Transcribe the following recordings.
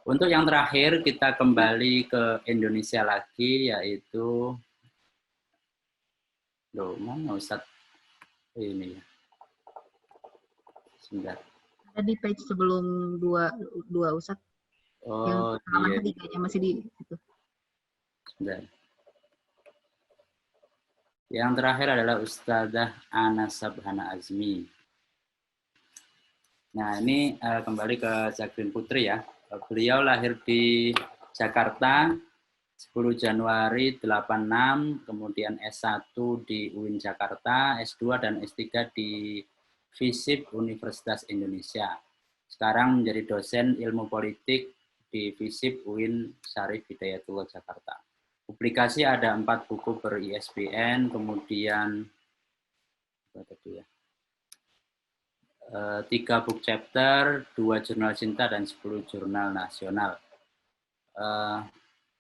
Untuk yang terakhir kita kembali ke Indonesia lagi, yaitu mana Ustadz ini ya. Sebentar. Ada di page sebelum dua Ustadz. Oh yang halaman iya. ketiganya masih di situ. Sebentar. Yang terakhir adalah Ustadzah Ana Sabhana Azmi. Nah ini kembali ke Zakrin Putri ya. Beliau lahir di Jakarta 10 Januari 86, kemudian S1 di UIN Jakarta, S2 dan S3 di FISIP Universitas Indonesia. Sekarang menjadi dosen ilmu politik di FISIP UIN Syarif Hidayatullah Jakarta. Publikasi ada 4 buku ber-ISBN, kemudian 3 book chapter, 2 jurnal cinta, dan 10 jurnal nasional.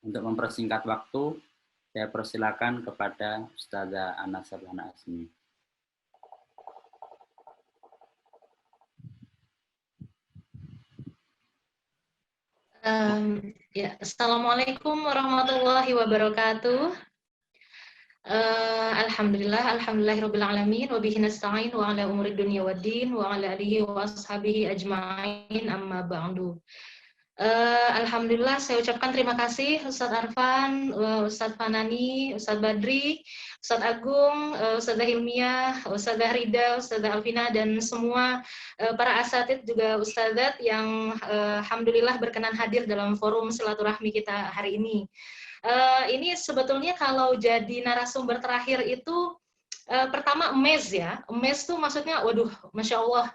Untuk mempersingkat waktu, saya persilakan kepada Ustazah Ana Sabhana Azmi. Assalamualaikum warahmatullahi wabarakatuh. Alhamdulillahirabbil alamin wa bihi nasta'in wa ala umuri dunya waddin wa ala alihi wa ashabihi ajma'in amma ba'du. Alhamdulillah saya ucapkan terima kasih Ustadz Arfan, Ustadz Fanani, Ustadz Badri, Ustadz Agung, Ustadzah Hilmiah, Ustadzah Rida, Ustadzah Alvina, dan semua para asatid juga ustadzat yang alhamdulillah berkenan hadir dalam forum silaturahmi kita hari ini. Ini sebetulnya kalau jadi narasumber terakhir itu pertama amazed ya. Amazed tuh maksudnya waduh Masya Allah,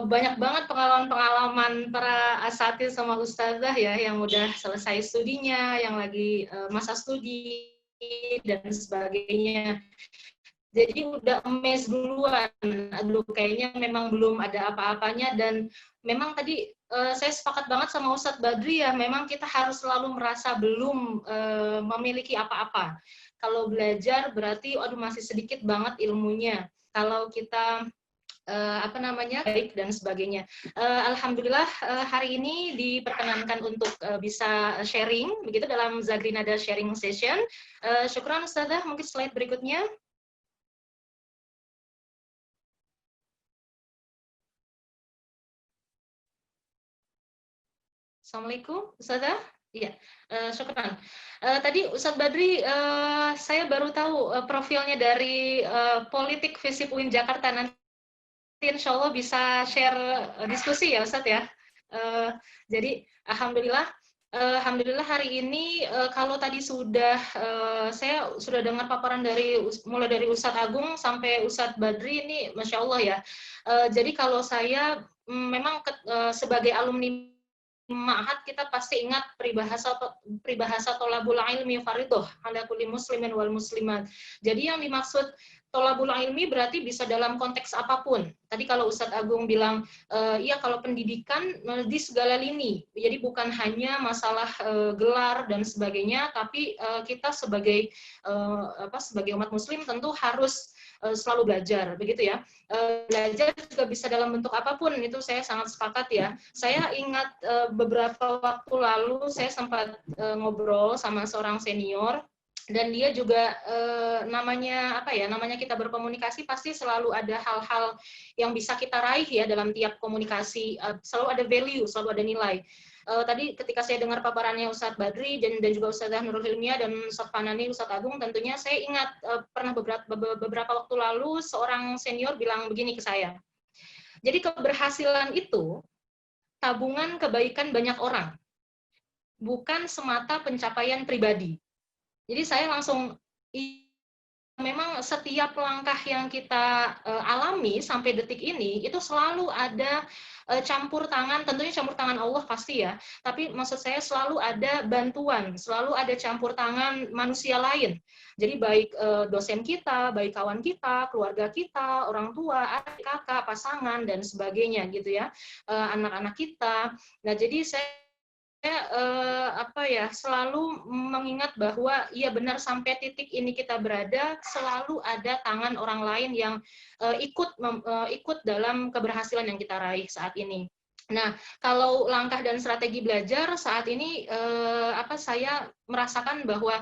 banyak banget pengalaman-pengalaman para asatid sama ustazah ya yang udah selesai studinya, yang lagi masa studi dan sebagainya. Jadi udah amazed duluan. Aduh kayaknya memang belum ada apa-apanya, dan memang tadi saya sepakat banget sama Ustadz Badri ya, memang kita harus selalu merasa belum memiliki apa-apa. Kalau belajar berarti aduh masih sedikit banget ilmunya. Kalau kita baik dan sebagainya. Alhamdulillah hari ini diperkenankan untuk bisa sharing begitu dalam Zagrinada sharing session. Syukran Ustazah, mungkin slide berikutnya. Assalamualaikum Ustazah. Iya, syukran. Tadi Ustadz Badri, saya baru tahu profilnya dari Politik FISIP UIN Jakarta. Nanti insya Allah bisa share diskusi ya Ustadz ya. Jadi alhamdulillah hari ini kalau tadi sudah saya sudah dengar paparan dari mulai dari Ustadz Agung sampai Ustadz Badri, ini Masya Allah ya. Jadi kalau saya memang sebagai alumni Ma'had kita pasti ingat peribahasa tolabul ilmi faridoh ala kulli muslimin wal muslimat. Jadi yang dimaksud tolabul ilmi berarti bisa dalam konteks apapun. Tadi kalau Ustadz Agung bilang, iya kalau pendidikan di segala lini, jadi bukan hanya masalah gelar dan sebagainya, tapi kita sebagai sebagai umat muslim tentu harus selalu belajar, begitu ya. Belajar juga bisa dalam bentuk apapun, itu saya sangat sepakat ya. Saya ingat beberapa waktu lalu saya sempat ngobrol sama seorang senior, dan dia juga namanya kita berkomunikasi pasti selalu ada hal-hal yang bisa kita raih ya dalam tiap komunikasi, selalu ada value, selalu ada nilai. Tadi ketika saya dengar paparannya Ustadz Badri dan juga Ustadzah Nurul Hilmiah dan Ustadz Fanani, Ustadz Agung, tentunya saya ingat pernah beberapa waktu lalu seorang senior bilang begini ke saya. Jadi keberhasilan itu tabungan kebaikan banyak orang, bukan semata pencapaian pribadi. Jadi saya langsung, memang setiap langkah yang kita alami sampai detik ini, itu selalu ada campur tangan, tentunya campur tangan Allah pasti ya, tapi maksud saya selalu ada bantuan, selalu ada campur tangan manusia lain. Jadi baik dosen kita, baik kawan kita, keluarga kita, orang tua, adik, kakak, pasangan, dan sebagainya gitu ya, anak-anak kita. Nah jadi saya selalu mengingat bahwa iya benar sampai titik ini kita berada selalu ada tangan orang lain yang ikut dalam keberhasilan yang kita raih saat ini. Nah, kalau langkah dan strategi belajar saat ini saya merasakan bahwa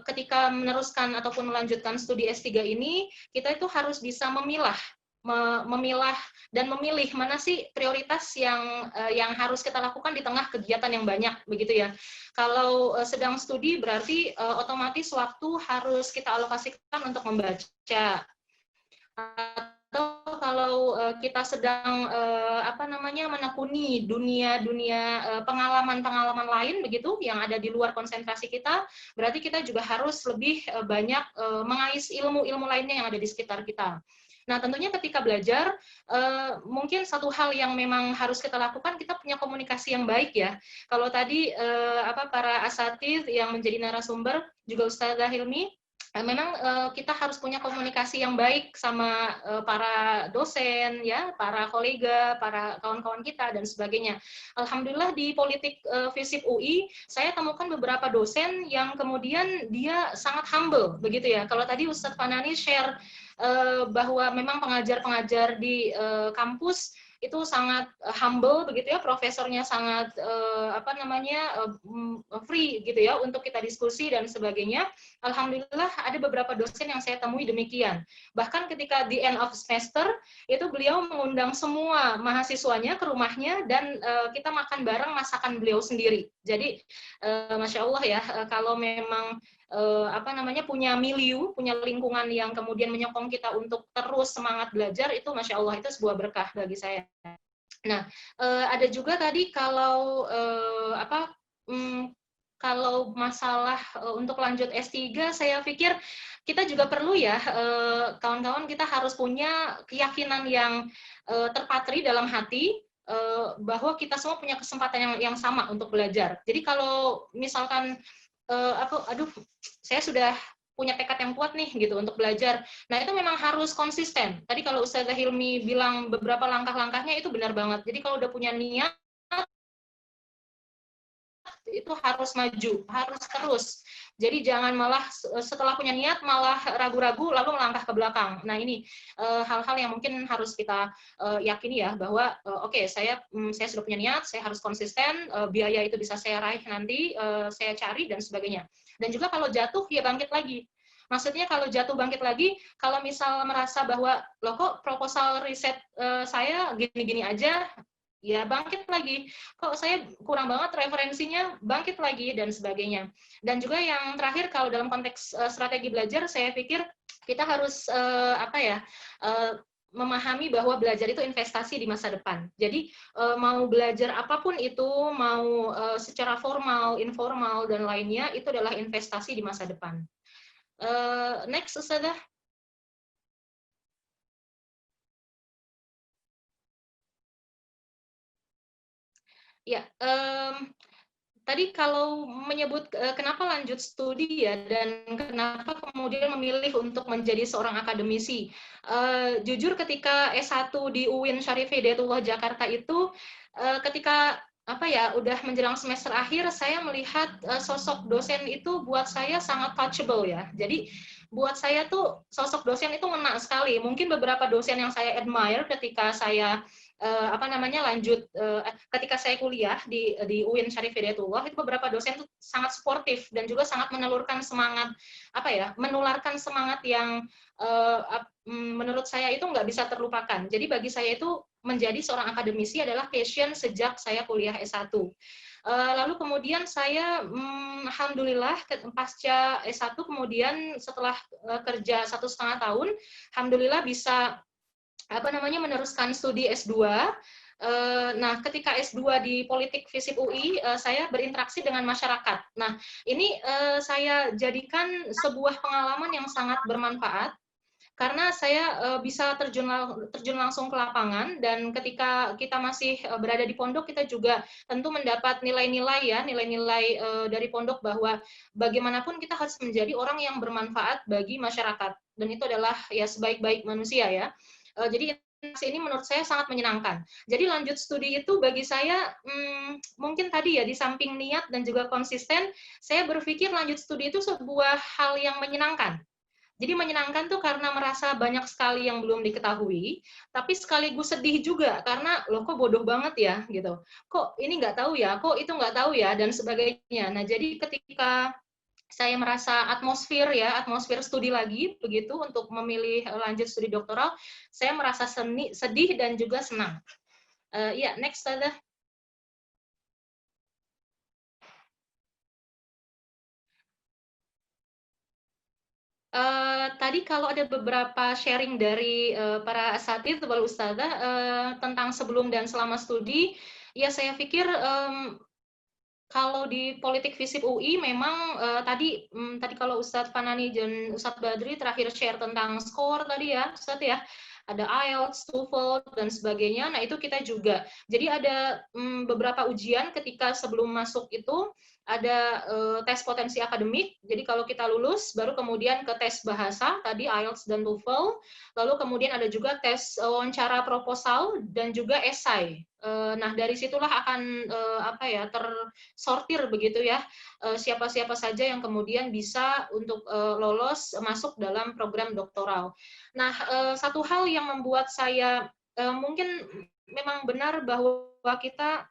ketika meneruskan ataupun melanjutkan studi S3 ini, kita itu harus bisa memilah dan memilih mana sih prioritas yang harus kita lakukan di tengah kegiatan yang banyak, begitu ya. Kalau sedang studi berarti otomatis waktu harus kita alokasikan untuk membaca. Atau kalau kita sedang menekuni dunia pengalaman-pengalaman lain begitu yang ada di luar konsentrasi kita, berarti kita juga harus lebih banyak mengais ilmu-ilmu lainnya yang ada di sekitar kita. Nah, tentunya ketika belajar, mungkin satu hal yang memang harus kita lakukan, kita punya komunikasi yang baik ya. Kalau tadi para asatidz yang menjadi narasumber, juga Ustazah Hilmi, memang kita harus punya komunikasi yang baik sama para dosen, ya, para kolega, para kawan-kawan kita dan sebagainya. Alhamdulillah di politik FISIP UI, saya temukan beberapa dosen yang kemudian dia sangat humble, begitu ya. Kalau tadi Ustadz Fanani share bahwa memang pengajar-pengajar di kampus itu sangat humble begitu ya, profesornya sangat free gitu ya untuk kita diskusi dan sebagainya. Alhamdulillah ada beberapa dosen yang saya temui demikian. Bahkan ketika di end of semester itu beliau mengundang semua mahasiswanya ke rumahnya dan kita makan bareng masakan beliau sendiri. Jadi Masya Allah ya, kalau memang punya milieu, punya lingkungan yang kemudian menyokong kita untuk terus semangat belajar, itu Masya Allah, itu sebuah berkah bagi saya. Nah, ada juga tadi kalau kalau masalah untuk lanjut S3, saya pikir kita juga perlu ya, kawan-kawan, kita harus punya keyakinan yang terpatri dalam hati, bahwa kita semua punya kesempatan yang sama untuk belajar. Jadi kalau misalkan saya sudah punya tekad yang kuat nih gitu untuk belajar. Nah, itu memang harus konsisten. Tadi kalau Ustazah Hilmi bilang beberapa langkah-langkahnya itu benar banget. Jadi kalau udah punya niat, itu harus maju, harus terus. Jadi jangan malah setelah punya niat malah ragu-ragu lalu melangkah ke belakang. Nah, ini hal-hal yang mungkin harus kita yakini ya, bahwa oke, saya sudah punya niat, saya harus konsisten, biaya itu bisa saya raih nanti, saya cari dan sebagainya. Dan juga kalau jatuh ya bangkit lagi. Maksudnya kalau jatuh bangkit lagi, kalau misal merasa bahwa loh kok proposal riset saya gini-gini aja, ya bangkit lagi. Kok saya kurang banget referensinya, bangkit lagi dan sebagainya. Dan juga yang terakhir, kalau dalam konteks strategi belajar, saya pikir kita harus memahami bahwa belajar itu investasi di masa depan. Jadi mau belajar apapun itu, mau secara formal, informal dan lainnya, itu adalah investasi di masa depan. Next, Ustazah. Ya, tadi kalau menyebut kenapa lanjut studi ya, dan kenapa kemudian memilih untuk menjadi seorang akademisi. Jujur ketika S1 di UIN Syarif Hidayatullah Jakarta itu, ketika udah menjelang semester akhir, saya melihat sosok dosen itu buat saya sangat touchable ya. Jadi buat saya tuh sosok dosen itu ngena sekali. Mungkin beberapa dosen yang saya admire ketika saya lanjut ketika saya kuliah di UIN Syarif Hidayatullah, itu beberapa dosen itu sangat suportif dan juga sangat menularkan semangat menularkan semangat yang menurut saya itu nggak bisa terlupakan. Jadi bagi saya itu menjadi seorang akademisi adalah passion sejak saya kuliah S1. Lalu kemudian saya alhamdulillah pasca S1 kemudian setelah kerja 1,5 tahun, alhamdulillah bisa meneruskan studi S2. Nah, ketika S2 di Politik FISIP UI, saya berinteraksi dengan masyarakat. Nah, ini saya jadikan sebuah pengalaman yang sangat bermanfaat, karena saya bisa terjun langsung ke lapangan, dan ketika kita masih berada di pondok, kita juga tentu mendapat nilai-nilai dari pondok, bahwa bagaimanapun kita harus menjadi orang yang bermanfaat bagi masyarakat, dan itu adalah ya sebaik-baik manusia ya. Jadi ini menurut saya sangat menyenangkan. Jadi lanjut studi itu bagi saya mungkin tadi ya, di samping niat dan juga konsisten, saya berpikir lanjut studi itu sebuah hal yang menyenangkan. Jadi menyenangkan tuh karena merasa banyak sekali yang belum diketahui, tapi sekaligus sedih juga karena loh kok bodoh banget ya gitu. Kok ini nggak tahu ya, kok itu nggak tahu ya dan sebagainya. Nah jadi ketika saya merasa atmosfer studi lagi begitu untuk memilih lanjut studi doktoral, saya merasa sedih dan juga senang. Ya, next ada. Tadi kalau ada beberapa sharing dari para asatidz wal ustadzah tentang sebelum dan selama studi, ya saya pikir kalau di politik FISIP UI memang tadi kalau Ustadz Fanani dan Ustadz Badri terakhir share tentang skor tadi ya, Ustadz ya, ada IELTS, TOEFL dan sebagainya. Nah itu kita juga. Jadi ada beberapa ujian ketika sebelum masuk itu ada tes potensi akademik. Jadi kalau kita lulus, baru kemudian ke tes bahasa tadi IELTS dan TOEFL. Lalu kemudian ada juga tes wawancara proposal dan juga esai. Nah dari situlah akan tersortir begitu ya siapa-siapa saja yang kemudian bisa untuk lolos masuk dalam program doktoral. Nah satu hal yang membuat saya mungkin memang benar bahwa kita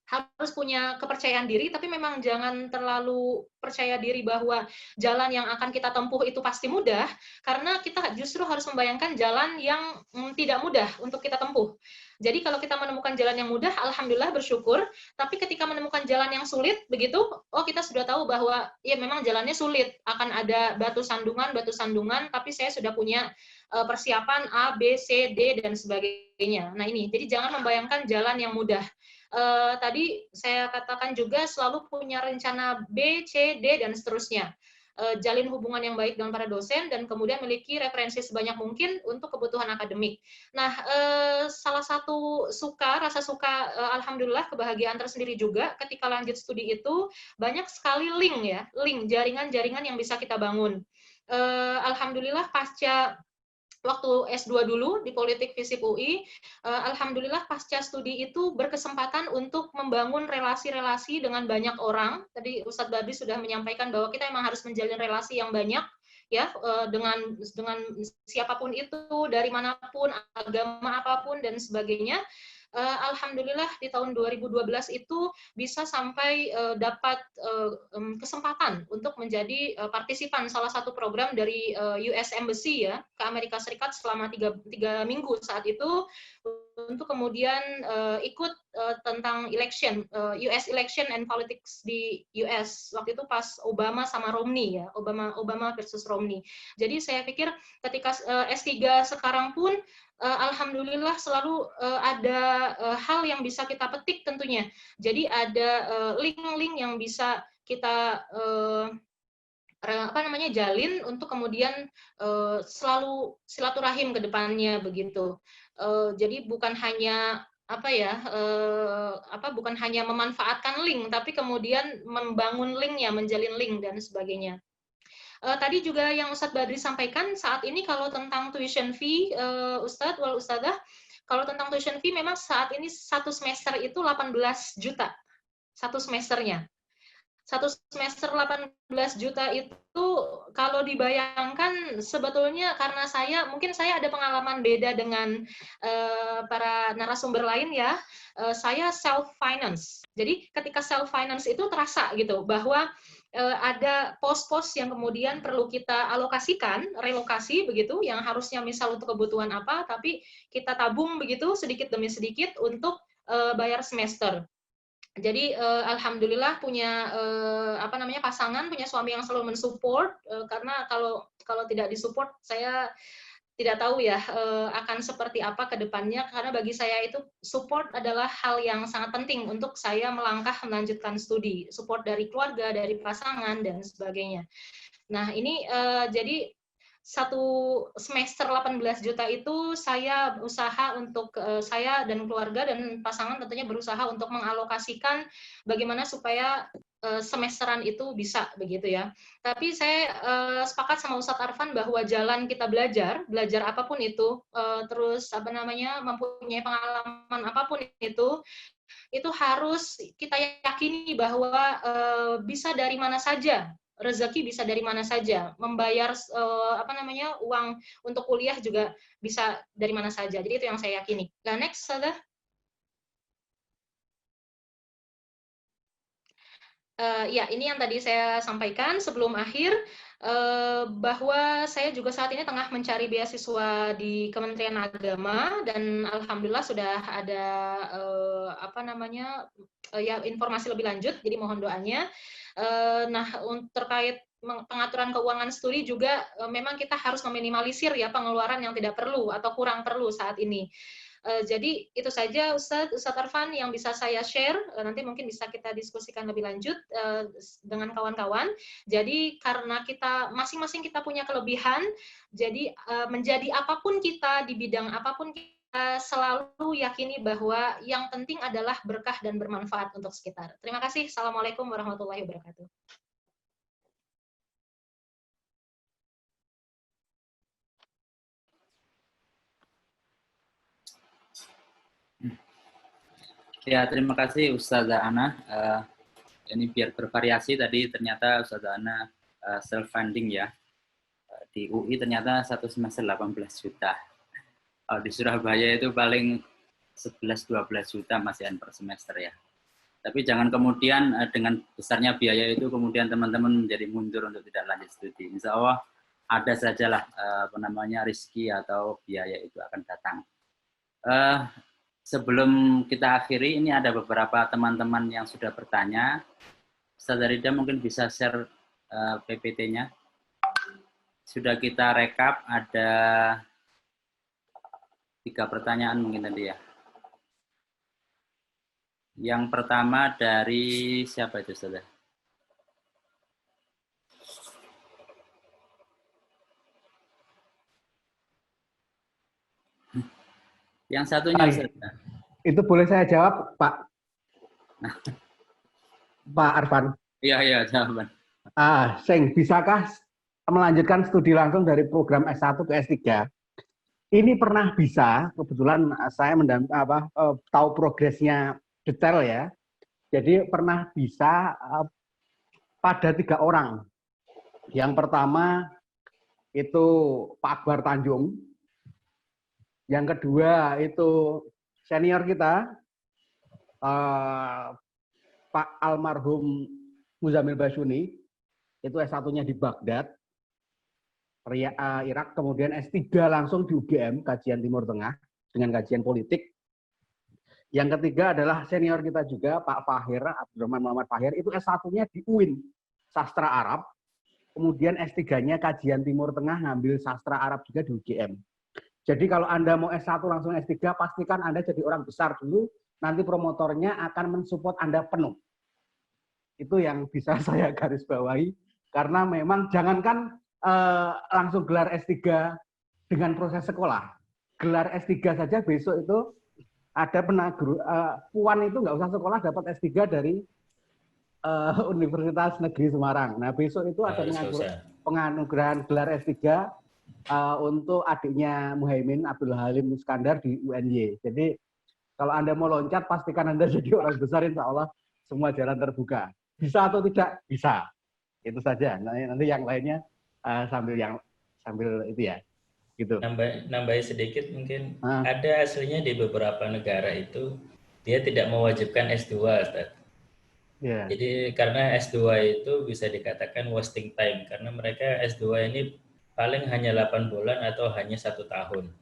harus punya kepercayaan diri, tapi memang jangan terlalu percaya diri bahwa jalan yang akan kita tempuh itu pasti mudah, karena kita justru harus membayangkan jalan yang tidak mudah untuk kita tempuh. Jadi kalau kita menemukan jalan yang mudah, alhamdulillah bersyukur, tapi ketika menemukan jalan yang sulit, begitu, kita sudah tahu bahwa ya memang jalannya sulit, akan ada batu sandungan, tapi saya sudah punya persiapan A, B, C, D, dan sebagainya. Nah ini, jadi jangan membayangkan jalan yang mudah. Tadi saya katakan juga selalu punya rencana B, C, D, dan seterusnya. Jalin hubungan yang baik dengan para dosen, dan kemudian memiliki referensi sebanyak mungkin untuk kebutuhan akademik. Nah, salah satu rasa suka, alhamdulillah, kebahagiaan tersendiri juga ketika lanjut studi itu, banyak sekali link, jaringan-jaringan yang bisa kita bangun. Alhamdulillah, pasca waktu S2 dulu di politik FISIP UI, alhamdulillah pasca studi itu berkesempatan untuk membangun relasi-relasi dengan banyak orang. Tadi Ustadz Badri sudah menyampaikan bahwa kita memang harus menjalin relasi yang banyak ya dengan siapapun itu, dari manapun, agama apapun dan sebagainya. Alhamdulillah di tahun 2012 itu bisa sampai dapat kesempatan untuk menjadi partisipan salah satu program dari US Embassy ya ke Amerika Serikat selama 3 minggu saat itu, untuk kemudian ikut tentang US election and politics di US waktu itu pas Obama sama Romney ya, Obama versus Romney. Jadi saya pikir ketika S3 sekarang pun alhamdulillah selalu ada hal yang bisa kita petik tentunya. Jadi ada link-link yang bisa kita jalin untuk kemudian selalu silaturahim ke depannya begitu. Jadi bukan hanya bukan hanya memanfaatkan link, tapi kemudian membangun linknya, menjalin link dan sebagainya. Tadi juga yang Ustadz Badri sampaikan, saat ini kalau tentang tuition fee, Ustadz wal Ustadzah, kalau tentang tuition fee memang saat ini satu semester itu 18 juta, satu semesternya. Satu semester 18 juta itu kalau dibayangkan sebetulnya karena mungkin saya ada pengalaman beda dengan para narasumber lain ya, saya self-finance. Jadi ketika self-finance itu terasa gitu, bahwa ada pos-pos yang kemudian perlu kita alokasikan, relokasi begitu, yang harusnya misal untuk kebutuhan apa, tapi kita tabung begitu sedikit demi sedikit untuk bayar semester. Jadi alhamdulillah punya pasangan, punya suami yang selalu mensupport, karena kalau tidak disupport saya tidak tahu ya akan seperti apa ke depannya, karena bagi saya itu support adalah hal yang sangat penting untuk saya melangkah melanjutkan studi, support dari keluarga, dari pasangan dan sebagainya. Nah ini jadi satu semester 18 juta itu saya usaha untuk saya dan keluarga dan pasangan tentunya berusaha untuk mengalokasikan bagaimana supaya semesteran itu bisa begitu ya. Tapi saya sepakat sama Ustadz Arfan bahwa jalan kita belajar apapun itu, terus mempunyai pengalaman apapun itu harus kita yakini bahwa bisa dari mana saja rezeki bisa dari mana saja, membayar uang untuk kuliah juga bisa dari mana saja. Jadi itu yang saya yakini. Nah, next, Sada. Ya, ini yang tadi saya sampaikan sebelum akhir, bahwa saya juga saat ini tengah mencari beasiswa di Kementerian Agama dan alhamdulillah sudah ada ya informasi lebih lanjut. Jadi mohon doanya. Nah, terkait pengaturan keuangan studi juga memang kita harus meminimalisir ya pengeluaran yang tidak perlu atau kurang perlu saat ini. Jadi itu saja Ustadz Arfan yang bisa saya share. Nanti mungkin bisa kita diskusikan lebih lanjut dengan kawan-kawan. Jadi karena kita masing-masing kita punya kelebihan, jadi menjadi apapun kita di bidang apapun kita selalu yakini bahwa yang penting adalah berkah dan bermanfaat untuk sekitar. Terima kasih. Assalamualaikum warahmatullahi wabarakatuh. Ya, terima kasih Ustazah Ana. Ini biar bervariasi tadi ternyata Ustazah Ana self-funding ya. Di UI ternyata satu semester 18 juta. Di Surabaya itu paling 11-12 juta masihan per semester ya. Tapi jangan kemudian dengan besarnya biaya itu kemudian teman-teman menjadi mundur untuk tidak lanjut studi. Insya Allah ada sajalah rezeki atau biaya itu akan datang. Sebelum kita akhiri, ini ada beberapa teman-teman yang sudah bertanya. Ustazah Rida mungkin bisa share PPT-nya. Sudah kita rekap, ada 3 pertanyaan mungkin tadi ya. Yang pertama dari siapa itu, Ustazah? Yang satunya, Ustazah. Itu boleh saya jawab, Pak? Pak Arfan. Iya, jawaban. Bisakah melanjutkan studi langsung dari program S1 ke S3? Ini pernah bisa, kebetulan saya tahu progresnya detail ya. Jadi pernah bisa pada 3 orang. Yang pertama itu Pak Akbar Tanjung. Yang kedua itu senior kita, Pak almarhum Muzamil Basyuni, itu S1-nya di Baghdad, Irak, kemudian S3 langsung di UGM, Kajian Timur Tengah, dengan kajian politik. Yang ketiga adalah senior kita juga, Pak Fahir, Abdurrahman Muhammad Fahir, itu S1-nya di UIN, Sastra Arab, kemudian S3-nya Kajian Timur Tengah, ngambil Sastra Arab juga di UGM. Jadi kalau Anda mau S1 langsung S3, pastikan Anda jadi orang besar dulu, nanti promotornya akan mensupport Anda penuh. Itu yang bisa saya garis bawahi, karena memang jangankan langsung gelar S3 dengan proses sekolah. Gelar S3 saja besok itu ada Puan itu nggak usah sekolah, dapat S3 dari Universitas Negeri Semarang. Nah besok itu ada penganugerahan gelar S3 untuk adiknya Muhaimin Abdul Halim Iskandar di UNY. Jadi kalau Anda mau loncat, pastikan Anda jadi orang besar, insya Allah semua jalan terbuka. Bisa atau tidak? Bisa. Itu saja. Nanti yang lainnya sambil itu ya. Gitu. Nambahi sedikit mungkin. Ada aslinya di beberapa negara itu dia tidak mewajibkan S2, Ustaz. Yeah. Jadi karena S2 itu bisa dikatakan wasting time, karena mereka S2 ini paling hanya 8 bulan atau hanya 1 tahun.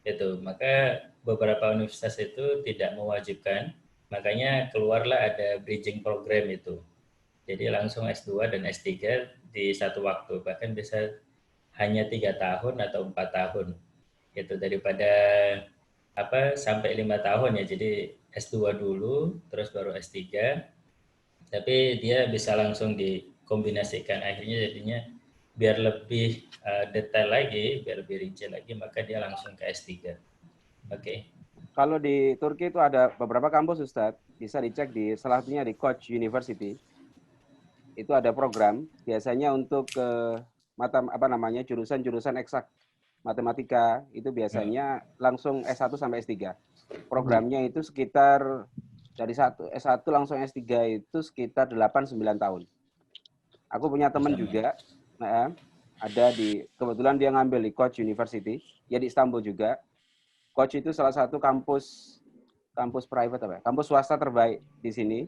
Itu. Maka beberapa universitas itu tidak mewajibkan, makanya keluarlah ada bridging program itu. Jadi langsung S2 dan S3 di satu waktu, bahkan bisa hanya 3 tahun atau 4 tahun. Itu daripada sampai 5 tahun ya. Jadi S2 dulu, terus baru S3. Tapi dia bisa langsung dikombinasikan, akhirnya jadinya biar lebih detail lagi, biar lebih rinci lagi, maka dia langsung ke S3. Oke. Kalau di Turki itu ada beberapa kampus, Ustadz. Bisa dicek di salah satunya di Koç University. Itu ada program, biasanya untuk jurusan-jurusan eksak matematika, itu biasanya langsung S1 sampai S3. Programnya itu sekitar dari S1 langsung S3 itu sekitar 8-9 tahun. Aku punya teman juga, ada kebetulan dia ngambil di Koç University, ya di Istanbul juga. Koç itu salah satu kampus private kampus swasta terbaik di sini.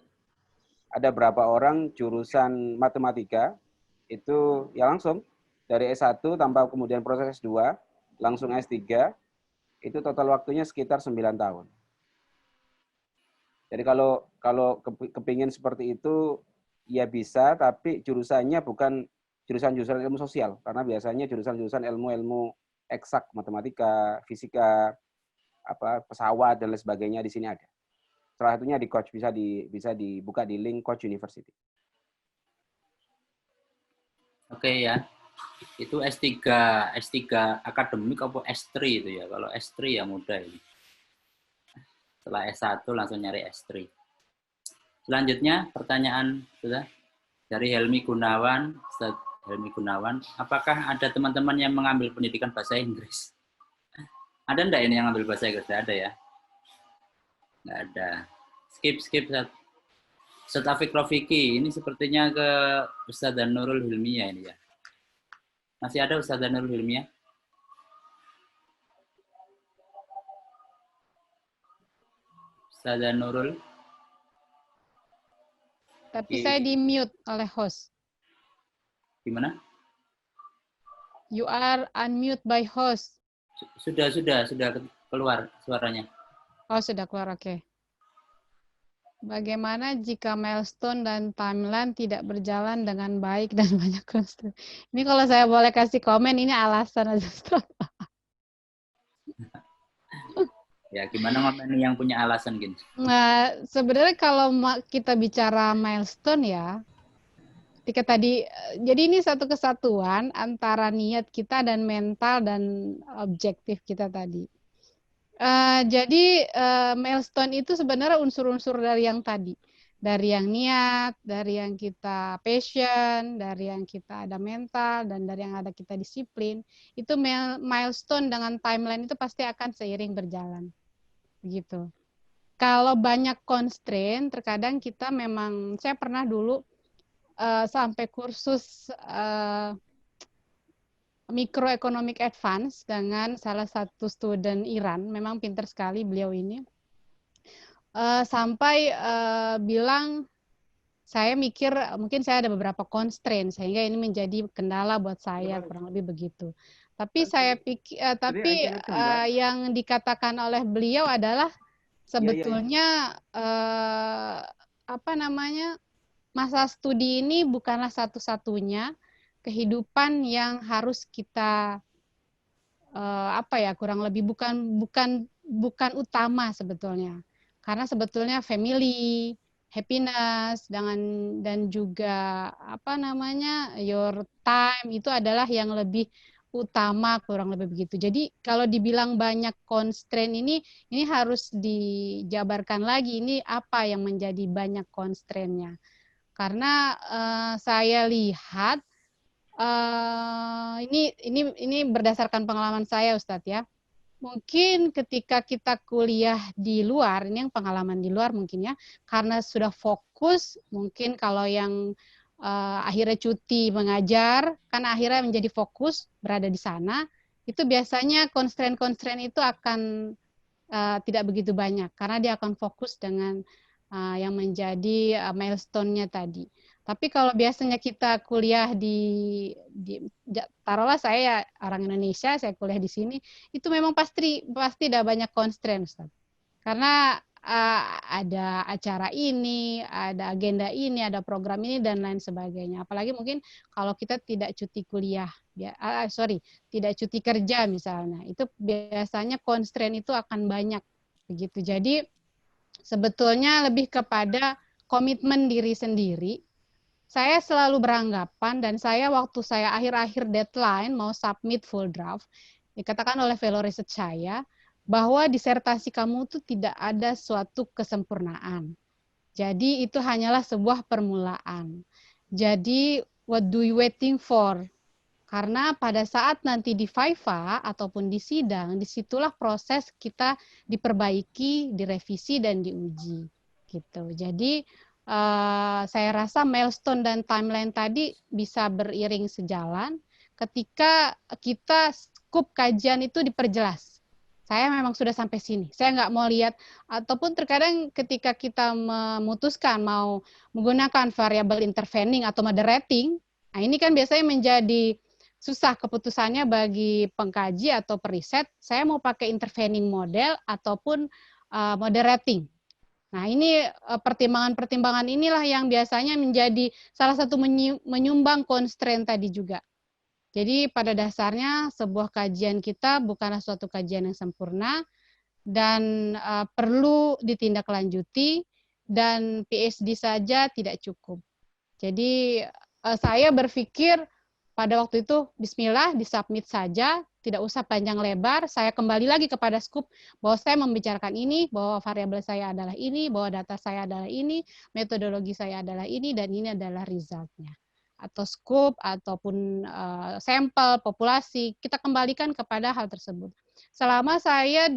Ada berapa orang jurusan matematika itu ya langsung dari S1 tanpa kemudian proses S2 langsung S3, itu total waktunya sekitar 9 tahun. Jadi kalau kepingin seperti itu ya bisa, tapi jurusannya bukan jurusan-jurusan ilmu sosial, karena biasanya jurusan-jurusan ilmu-ilmu eksak, matematika, fisika, pesawat dan lain sebagainya di sini ada. Salah satunya di Koç, bisa dibuka di link Koç University. Oke ya. Itu S3 akademik apa S3 itu ya. Kalau S3 ya mudah ini. Setelah S1 langsung nyari S3. Selanjutnya pertanyaan sudah dari Helmi Gunawan. Helmi Gunawan, apakah ada teman-teman yang mengambil pendidikan bahasa Inggris? Ada enggak ini yang ngambil bahasa Inggris? Tidak ada ya? Enggak ada. Skip. Ustaz Afiq Rofiki, ini sepertinya ke Ustazah Nurul Hilmiyah ini ya. Masih ada Ustazah Nurul Hilmiyah? Ustazah Nurul? Tapi saya di-mute oleh host. Gimana? You are unmute by host. Sudah keluar suaranya. Oh, sudah keluar, oke. Bagaimana jika milestone dan timeline tidak berjalan dengan baik dan banyak konflik? Ini kalau saya boleh kasih komen, ini alasan aja. Ya, gimana ngomen yang punya alasan gitu? Nah, sebenarnya kalau kita bicara milestone ya, ketika tadi, jadi ini satu kesatuan antara niat kita dan mental dan objektif kita tadi. Jadi milestone itu sebenarnya unsur-unsur dari yang tadi, dari yang niat, dari yang kita passion, dari yang kita ada mental, dan dari yang ada kita disiplin. Itu milestone dengan timeline itu pasti akan seiring berjalan, begitu. Kalau banyak constraint, terkadang kita memang, saya pernah dulu sampai kursus Microeconomic Advance dengan salah satu student Iran, memang pintar sekali beliau ini, sampai bilang, saya mikir mungkin saya ada beberapa constraint sehingga ini menjadi kendala buat saya, kurang lebih begitu. Tapi saya pikir, yang dikatakan oleh beliau adalah sebetulnya masa studi ini bukanlah satu-satunya kehidupan yang harus kita kurang lebih bukan utama sebetulnya, karena sebetulnya family, happiness dan juga your time itu adalah yang lebih utama, kurang lebih begitu. Jadi kalau dibilang banyak constraint ini harus dijabarkan lagi, ini apa yang menjadi banyak constraint-nya, karena saya lihat ini berdasarkan pengalaman saya, Ustadz ya. Mungkin ketika kita kuliah di luar, ini yang pengalaman di luar mungkin ya, karena sudah fokus, mungkin kalau yang akhirnya cuti mengajar, kan akhirnya menjadi fokus berada di sana, itu biasanya constraint-constraint itu akan tidak begitu banyak, karena dia akan fokus dengan yang menjadi milestone-nya tadi. Tapi kalau biasanya kita kuliah taruhlah saya orang Indonesia, saya kuliah di sini, itu memang pasti ada banyak constraint, Ustaz. Karena ada acara ini, ada agenda ini, ada program ini, dan lain sebagainya. Apalagi mungkin kalau kita tidak cuti kuliah, tidak cuti kerja misalnya, itu biasanya constraint itu akan banyak. Begitu. Jadi sebetulnya lebih kepada komitmen diri sendiri. Saya selalu beranggapan, dan saya waktu saya akhir-akhir deadline mau submit full draft, dikatakan oleh fellow research saya, bahwa disertasi kamu itu tidak ada suatu kesempurnaan. Jadi itu hanyalah sebuah permulaan. Jadi what do you waiting for? Karena pada saat nanti di Viva ataupun di sidang, disitulah proses kita diperbaiki, direvisi, dan diuji. Gitu. Jadi saya rasa milestone dan timeline tadi bisa beriring sejalan ketika kita skup kajian itu diperjelas. Saya memang sudah sampai sini. Saya nggak mau lihat, ataupun terkadang ketika kita memutuskan mau menggunakan variabel intervening atau moderating, nah ini kan biasanya menjadi susah keputusannya bagi pengkaji atau periset, saya mau pakai intervening model ataupun moderating. Nah, ini pertimbangan-pertimbangan inilah yang biasanya menjadi salah satu menyumbang constraint tadi juga. Jadi pada dasarnya sebuah kajian kita bukanlah suatu kajian yang sempurna dan perlu ditindaklanjuti, dan PhD saja tidak cukup. Jadi saya berpikir pada waktu itu bismillah disubmit saja, tidak usah panjang lebar, saya kembali lagi kepada scope bahwa saya membicarakan ini, bahwa variabel saya adalah ini, bahwa data saya adalah ini, metodologi saya adalah ini, dan ini adalah resultnya. Atau scope, ataupun sampel, populasi, kita kembalikan kepada hal tersebut. Selama saya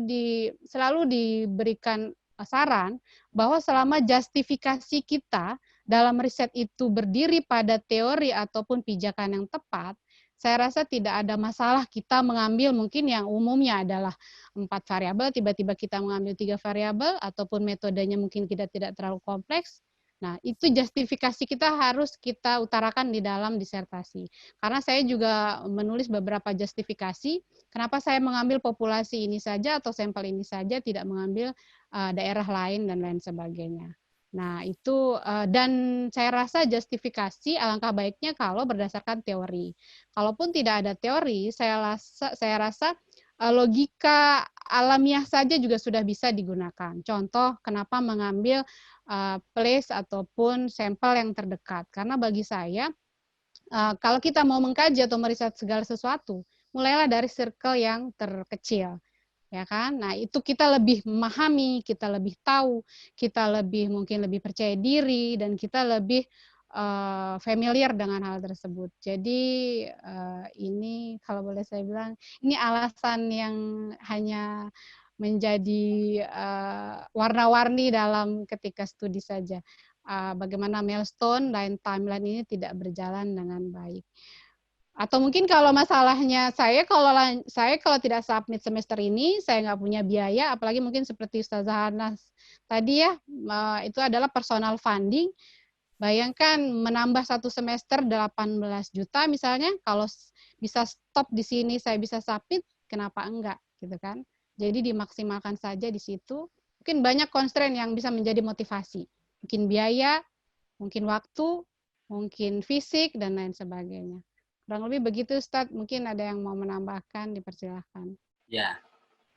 selalu diberikan saran bahwa selama justifikasi kita dalam riset itu berdiri pada teori ataupun pijakan yang tepat, saya rasa tidak ada masalah kita mengambil mungkin yang umumnya adalah 4 variabel, tiba-tiba kita mengambil 3 variabel, ataupun metodenya mungkin kita tidak terlalu kompleks. Nah, itu justifikasi kita harus kita utarakan di dalam disertasi. Karena saya juga menulis beberapa justifikasi, kenapa saya mengambil populasi ini saja atau sampel ini saja, tidak mengambil daerah lain dan lain sebagainya. Nah, itu dan saya rasa justifikasi alangkah baiknya kalau berdasarkan teori. Kalaupun tidak ada teori, saya rasa logika alamiah saja juga sudah bisa digunakan. Contoh, kenapa mengambil place ataupun sampel yang terdekat. Karena bagi saya, kalau kita mau mengkaji atau meriset segala sesuatu, mulailah dari circle yang terkecil. Ya kan? Nah, itu kita lebih memahami, kita lebih tahu, kita mungkin lebih percaya diri, dan kita lebih familiar dengan hal tersebut. Jadi ini kalau boleh saya bilang, ini alasan yang hanya menjadi warna-warni dalam ketika studi saja. Bagaimana milestone dan timeline ini tidak berjalan dengan baik. Atau mungkin kalau masalahnya saya kalau tidak submit semester ini, saya nggak punya biaya, apalagi mungkin seperti Ustazah Hana tadi ya, itu adalah personal funding. Bayangkan menambah satu semester 18 juta misalnya, kalau bisa stop di sini saya bisa submit, kenapa enggak gitu kan? Jadi dimaksimalkan saja di situ. Mungkin banyak constraint yang bisa menjadi motivasi. Mungkin biaya, mungkin waktu, mungkin fisik, dan lain sebagainya. Kurang lebih begitu, Ustadz. Mungkin ada yang mau menambahkan, dipersilahkan. Ya,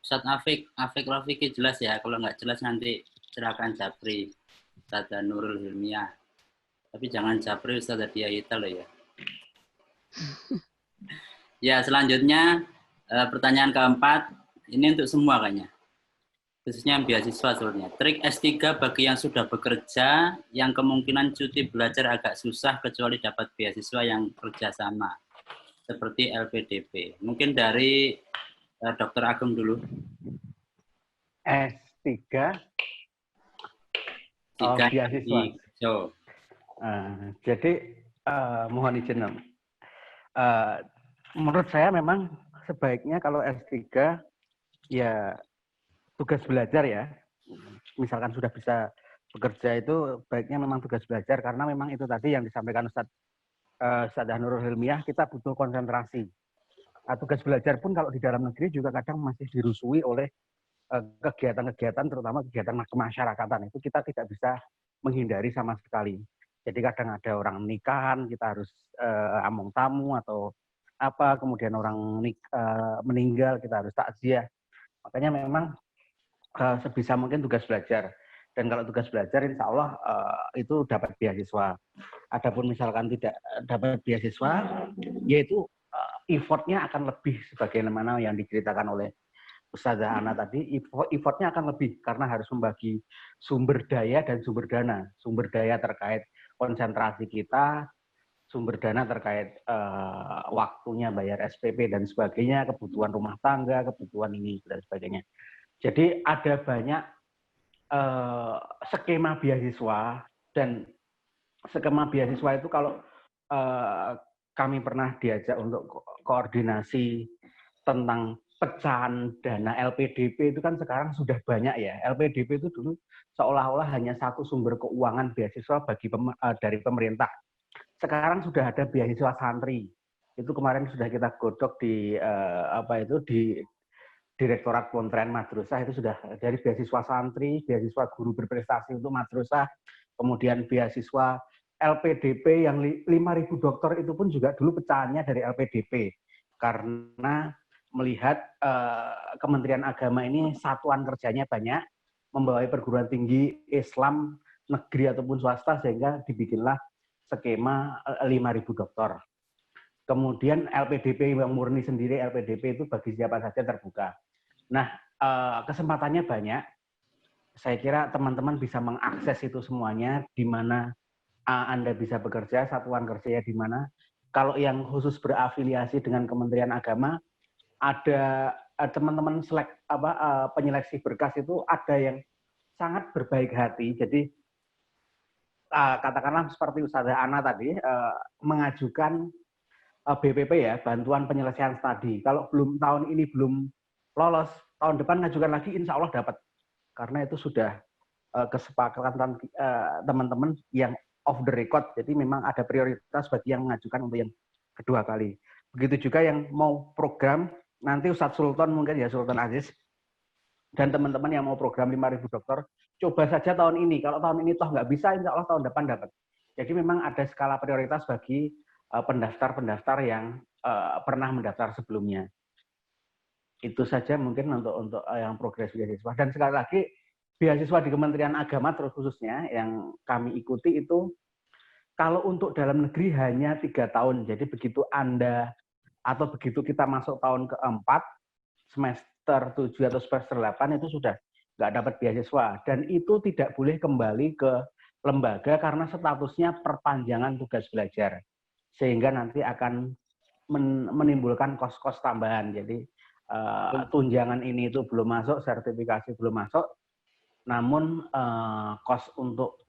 Ustadz Afik Rafiki jelas ya. Kalau nggak jelas nanti silakan Japri, Ustadz Nurul Hilmiah. Tapi jangan Japri Ustadz Dia Ita loh ya. Ya, selanjutnya pertanyaan keempat. Ini untuk semua kayaknya. Khususnya yang beasiswa sebenarnya. Trik S3 bagi yang sudah bekerja, yang kemungkinan cuti belajar agak susah kecuali dapat beasiswa yang kerjasama. Seperti LPDP. Mungkin dari Dr. Ageng dulu. S3? Beasiswa. Jadi, mohon izin. Menurut saya memang sebaiknya kalau S3, ya tugas belajar ya. Misalkan sudah bisa bekerja itu baiknya memang tugas belajar, karena memang itu tadi yang disampaikan Ustadzah Nurul Hilmiah, kita butuh konsentrasi. Tugas belajar pun kalau di dalam negeri juga kadang masih dirusui oleh kegiatan-kegiatan, terutama kegiatan kemasyarakatan. Itu kita tidak bisa menghindari sama sekali. Jadi kadang ada orang nikahan, kita harus among tamu atau apa, kemudian orang meninggal, kita harus takziah. Makanya memang sebisa mungkin tugas belajar. Dan kalau tugas belajar, insya Allah itu dapat beasiswa. Adapun misalkan tidak dapat beasiswa, yaitu effortnya akan lebih, sebagaimana yang diceritakan oleh Ustazah Ana tadi, effortnya akan lebih karena harus membagi sumber daya dan sumber dana. Sumber daya terkait konsentrasi kita, sumber dana terkait waktunya bayar SPP dan sebagainya, kebutuhan rumah tangga, kebutuhan ini dan sebagainya. Jadi ada banyak skema beasiswa Dan skema beasiswa itu kalau kami pernah diajak untuk koordinasi tentang pecahan dana LPDP itu kan sekarang sudah banyak ya. LPDP itu dulu seolah-olah hanya satu sumber keuangan beasiswa dari pemerintah. Sekarang sudah ada beasiswa santri. Itu kemarin sudah kita godok di di Direktorat Kementerian Madrasah, itu sudah dari beasiswa santri, beasiswa guru berprestasi untuk madrasah, kemudian beasiswa LPDP yang 5.000 dokter itu pun juga dulu pecahannya dari LPDP. Karena melihat Kementerian Agama ini satuan kerjanya banyak, membawahi perguruan tinggi Islam negeri ataupun swasta, sehingga dibikinlah skema 5.000 dokter. Kemudian LPDP yang murni sendiri, LPDP itu bagi siapa saja terbuka. Nah, kesempatannya banyak. Saya kira teman-teman bisa mengakses itu semuanya, di mana Anda bisa bekerja, satuan kerjanya di mana. Kalau yang khusus berafiliasi dengan Kementerian Agama, ada teman-teman penyeleksi berkas itu ada yang sangat berbaik hati. Jadi katakanlah seperti Ustazah Ana tadi mengajukan BPP ya, bantuan penyelesaian studi. Kalau tahun ini belum lolos, tahun depan ngajukan lagi, insya Allah dapat. Karena itu sudah kesepakatan teman-teman yang off the record. Jadi memang ada prioritas bagi yang mengajukan untuk yang kedua kali. Begitu juga yang mau program, nanti Ustadz Sultan mungkin ya, Sultan Aziz, dan teman-teman yang mau program 5.000 dokter, coba saja tahun ini. Kalau tahun ini toh nggak bisa, insya Allah tahun depan dapat. Jadi memang ada skala prioritas bagi pendaftar-pendaftar yang pernah mendaftar sebelumnya. Itu saja mungkin untuk yang progres beasiswa. Dan sekali lagi, beasiswa di Kementerian Agama terus khususnya yang kami ikuti itu, kalau untuk dalam negeri hanya 3 tahun. Jadi begitu Anda atau begitu kita masuk tahun ke-4, semester 7 atau semester 8 itu sudah nggak dapat beasiswa. Dan itu tidak boleh kembali ke lembaga karena statusnya perpanjangan tugas belajar. Sehingga nanti akan menimbulkan kos-kos tambahan. Jadi tunjangan ini itu belum masuk, sertifikasi belum masuk, namun kos untuk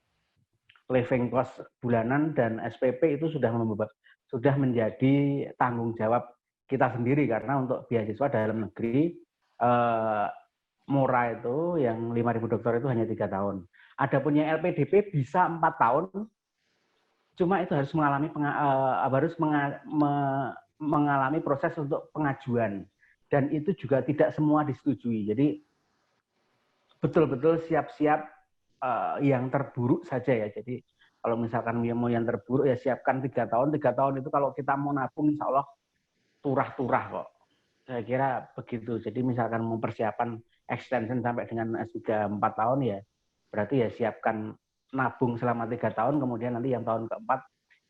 living cost bulanan dan SPP itu sudah menjadi tanggung jawab kita sendiri, karena untuk beasiswa dalam negeri murah itu yang 5.000 dokter itu hanya 3 tahun. Ada punya LPDP bisa 4 tahun. Cuma itu harus mengalami proses untuk pengajuan, dan itu juga tidak semua disetujui. Jadi betul-betul siap-siap yang terburuk saja ya. Jadi kalau misalkan mau yang terburuk ya siapkan 3 tahun. 3 tahun itu kalau kita mau nabung insya Allah turah-turah kok. Saya kira begitu. Jadi misalkan mau persiapan extension sampai dengan S3 4 tahun ya, berarti ya siapkan nabung selama 3 tahun, kemudian nanti yang tahun ke-4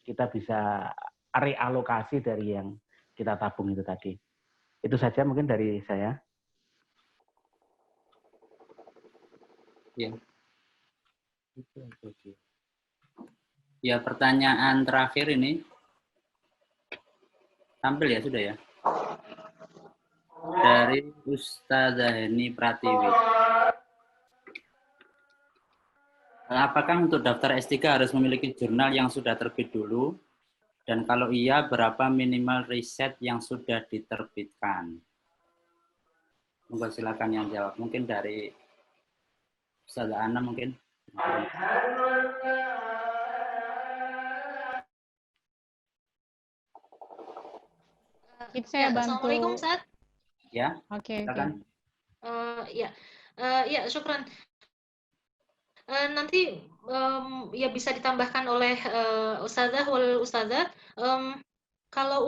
kita bisa realokasi dari yang kita tabung itu tadi. Itu saja mungkin dari saya. Ya. Ya, pertanyaan terakhir ini tampil ya, sudah ya, dari Ustazah Heni Pratiwi. Apakah untuk daftar S3 harus memiliki jurnal yang sudah terbit dulu? Dan kalau iya, berapa minimal riset yang sudah diterbitkan? Monggo silakan yang jawab. Mungkin dari Ustazah Ana mungkin. Saya bantu. Assalamualaikum, Ustaz. Ya. Oke. Ya, syukran. Nanti ya bisa ditambahkan oleh Ustazah wal Ustazah. Kalau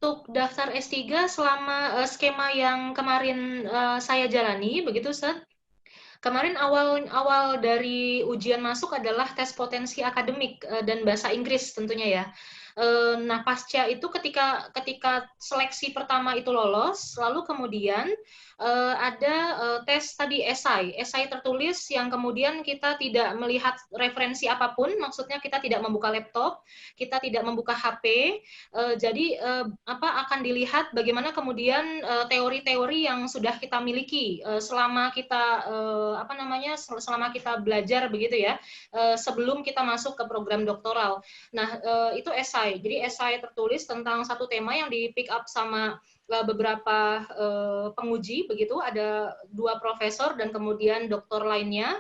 untuk daftar S3 selama skema yang kemarin saya jalani, begitu Ustaz. Kemarin awal dari ujian masuk adalah tes potensi akademik dan bahasa Inggris tentunya ya. Nah, pasca itu ketika seleksi pertama itu lolos, lalu kemudian ada tes tadi esai tertulis yang kemudian kita tidak melihat referensi apapun, maksudnya kita tidak membuka laptop, kita tidak membuka HP, jadi akan dilihat bagaimana kemudian teori-teori yang sudah kita miliki selama kita selama kita belajar begitu ya, sebelum kita masuk ke program doktoral. Nah, itu esai. Jadi esai tertulis tentang satu tema yang di pick up sama beberapa penguji begitu, ada 2 profesor dan kemudian doktor lainnya.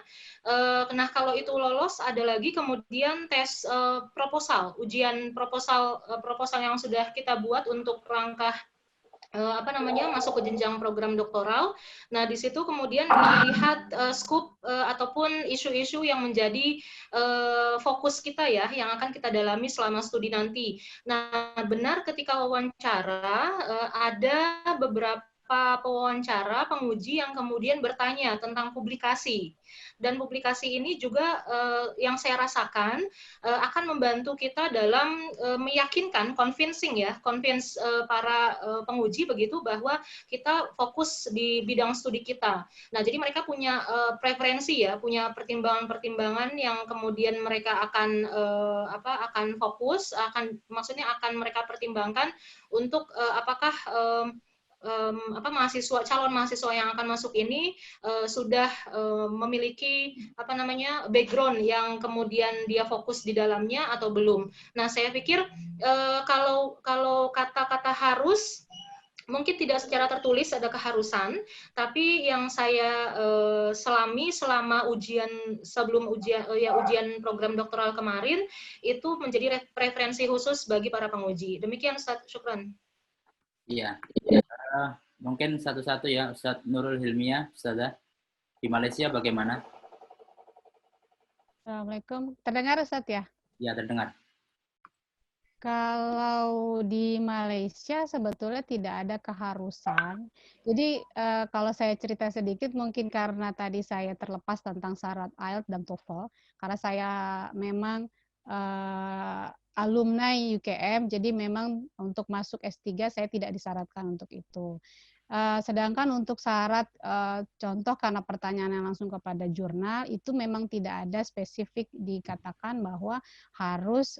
Nah, kalau itu lolos, ada lagi kemudian tes proposal, ujian proposal yang sudah kita buat untuk rangka masuk ke jenjang program doktoral. Nah, di situ kemudian dilihat scope ataupun isu-isu yang menjadi fokus kita ya, yang akan kita dalami selama studi nanti. Nah, benar ketika wawancara ada beberapa pewawancara penguji yang kemudian bertanya tentang publikasi. Dan publikasi ini juga yang saya rasakan akan membantu kita dalam meyakinkan, convince para penguji begitu bahwa kita fokus di bidang studi kita. Nah, jadi mereka punya preferensi ya, punya pertimbangan-pertimbangan yang kemudian mereka akan fokus, akan mereka pertimbangkan untuk apakah calon mahasiswa yang akan masuk ini sudah memiliki background yang kemudian dia fokus di dalamnya atau belum. Nah, saya pikir kalau kata-kata harus mungkin tidak secara tertulis ada keharusan, tapi yang saya selami selama sebelum ujian program doktoral kemarin itu menjadi referensi khusus bagi para penguji. Demikian, Ustaz. Syukran. Iya. Mungkin satu-satu ya, Ustadz Nurul Hilmiah, Ustazah. Di Malaysia bagaimana? Assalamualaikum. Terdengar, Ustadz ya? Ya, terdengar. Kalau di Malaysia sebetulnya tidak ada keharusan. Jadi kalau saya cerita sedikit, mungkin karena tadi saya terlepas tentang syarat IELTS dan TOEFL, karena saya memang alumni UKM, jadi memang untuk masuk S3 saya tidak disyaratkan untuk itu. Sedangkan untuk syarat contoh karena pertanyaan yang langsung kepada jurnal itu memang tidak ada spesifik dikatakan bahwa harus